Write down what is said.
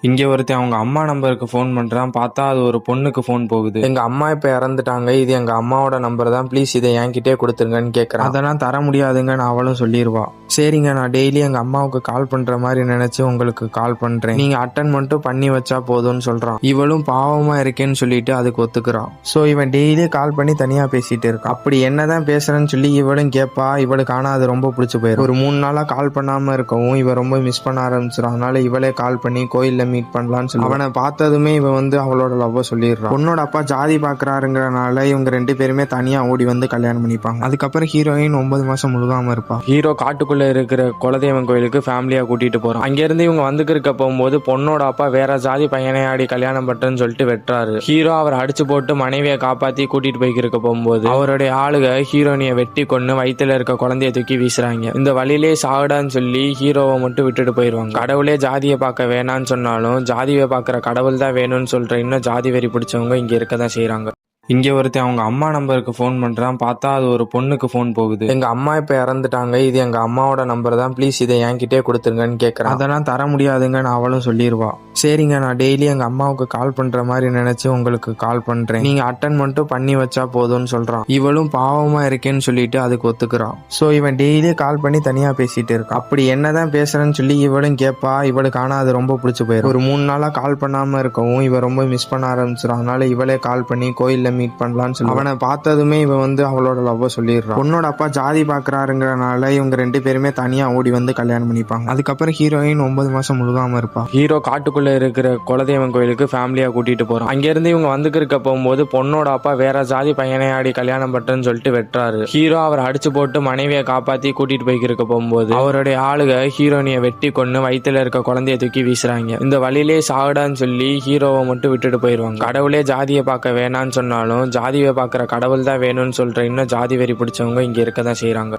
இங்க ஒருத்தன் அவங்க அம்மா நம்பருக்கு ஃபோன் பண்றான். பார்த்தா அது ஒரு பொண்ணுக்கு ஃபோன் போகுது. எங்க அம்மா இப்ப இறந்துட்டாங்க, இது எங்க அம்மாவோட நம்பர் தான், ப்ளீஸ் இதை என்கிட்டே கொடுத்துருங்கன்னு கேட்கறான். அதெல்லாம் தர முடியாதுங்கன்னு அவளும் சொல்லிடுவா. சரிங்க, நான் டெய்லி எங்க அம்மாவுக்கு கால் பண்ற மாதிரி நினைச்சு உங்களுக்கு கால் பண்றேன், நீங்க அட்டன் மட்டும் பண்ணி வச்சா போதும்னு சொல்றான். இவளும் பாவமா இருக்கேன்னு சொல்லிட்டு அதுக்கு ஒத்துக்கிறான். சோ இவன் டெய்லி கால் பண்ணி தனியா பேசிட்டு இருக்கான். அப்படி என்னதான் பேசுறேன்னு சொல்லி இவளும் கேட்பா. இவளுக்கு ஆனா அது ரொம்ப பிடிச்சு போயிடும். ஒரு 3 நாளா கால் பண்ணாம இருக்கவும் இவ ரொம்ப மிஸ் பண்ண ஆரம்பிச்சிடும். அதனால இவளே கால் பண்ணி கோயில்ல மீட் பண்ணலான்னு சொல்லி அவனை பார்த்ததுமே இவன் அவளோட லவ்வ சொல்லிடுறான். பொண்ணோட அப்பா ஜாதி பாக்குறாருங்கிறனால இவங்க 2 பேருமே தனியா ஓடி வந்து கல்யாணம் பண்ணிப்பாங்க. அதுக்கப்புறம் ஹீரோயின் 9 மாசம் முழுகாம இருப்பா. ஹீரோ காட்டுக்குள்ள இருக்கிற குலதெய்வம் கோயிலுக்கு ஃபேமிலியா கூட்டிட்டு போறான். அங்க இருந்து இவங்க வந்துருக்க போகும்போது பொண்ணோட அப்பா வேற ஜாதி பையனை ஆடி கல்யாணம் பண்றேன்னு சொல்லிட்டு வெட்டுறாரு. ஹீரோ அவர் அடிச்சு போட்டு மனைவியை காப்பாத்தி கூட்டிட்டு போய்க்கிருக்க போகும்போது அவருடைய ஆளுக ஹீரோனியை வெட்டி கொண்டு வயிற்றுல இருக்க குழந்தைய தூக்கி வீசுறாங்க. இந்த வழியிலே சாகுடான்னு சொல்லி ஹீரோவை மட்டும் விட்டுட்டு போயிருவாங்க. கடவுளே ஜாதியை பார்க்க வேணான்னு சொன்னாலும் ஜாதியை பார்க்குற கடவுள் தான் வேணும்னு சொல்ற இன்னும் ஜாதி வெறி பிடிச்சவங்க இங்க இருக்க தான் செய்யறாங்க. இங்க ஒருத்தன் அவங்க அம்மா நம்பருக்கு ஃபோன் பண்றான். பார்த்தா அது ஒரு பொண்ணுக்கு ஃபோன் போகுது. எங்க அம்மா இப்ப இறந்துட்டாங்க, இது எங்க அம்மாவோட நம்பர் தான், ப்ளீஸ் இதை என்கிட்டே கொடுத்துருங்கன்னு கேட்கறான். அதெல்லாம் தர முடியாதுங்கன்னு அவளும் சொல்லிடுவா. சரிங்க, நான் டெய்லி எங்க அம்மாவுக்கு கால் பண்ற மாதிரி நினைச்சு உங்களுக்கு கால் பண்றேன், நீங்க அட்டன் மட்டும் பண்ணி வச்சா போதும்னு சொல்றான். இவளும் பாவமா இருக்கேன்னு சொல்லிட்டு அதுக்கு ஒத்துக்கிறான். சோ இவன் டெய்லி கால் பண்ணி தனியா பேசிட்டு இருக்கான். அப்படி என்னதான் பேசுறேன்னு சொல்லி இவளும் கேட்பா. இவளுக்கு ஆனா அது ரொம்ப பிடிச்சு போயிடும். ஒரு 3 நாளா கால் பண்ணாம இருக்கவும் இவ ரொம்ப மிஸ் பண்ண ஆரம்பிச்சிடும். அதனால இவளே கால் பண்ணி கோயில்ல மீட் பண்ணலான்னு சொல்லி அவனை பார்த்ததுமே இவன் அவளோட லவ்வ சொல்லிடுறான். பொண்ணோட அப்பா ஜாதி பாக்குறாருங்கிறனால இவங்க 2 பேருமே தனியா ஓடி வந்து கல்யாணம் பண்ணிப்பாங்க. அதுக்கப்புறம் ஹீரோயின் 9 மாசம் முழுகாம இருப்பா. ஹீரோ காட்டுக்குள்ள இருக்கிற குலதெய்வம் கோயிலுக்கு ஃபேமிலியா கூட்டிட்டு போறான். அங்க இருந்து இவங்க வந்துருக்க போகும்போது பொண்ணோட அப்பா வேற ஜாதி பையனை ஆடி கல்யாணம் பண்றேன்னு சொல்லிட்டு வெட்டுறாரு. ஹீரோ அவர் அடிச்சு போட்டு மனைவியை காப்பாத்தி கூட்டிட்டு போய்க்கிருக்க போகும்போது அவருடைய ஆளுக ஹீரோனியை வெட்டி கொண்டு வயிற்றுல இருக்க குழந்தைய தூக்கி வீசுறாங்க. இந்த வழியிலே சாகுடான்னு சொல்லி ஹீரோவை மட்டும் விட்டுட்டு போயிருவாங்க. கடவுளே ஜாதியை பார்க்க வேணான்னு சொன்னாலும் ஜாதியை பார்க்குற கடவுள் தான் வேணும்னு சொல்ற இன்னும் ஜாதி வெறி பிடிச்சவங்க இங்க இருக்க தான் செய்யறாங்க.